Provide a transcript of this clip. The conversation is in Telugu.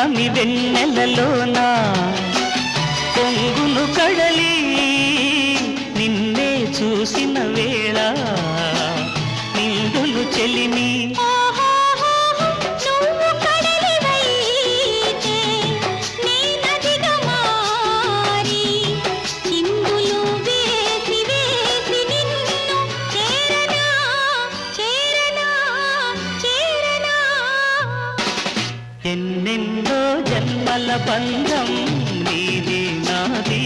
పున్నమి వెన్నెలలోన పొంగును కడలి నిన్నే చూసిన వేళ నిండును చెలిమి ఎన్నెన్నో జన్మల బంధం నీది నాది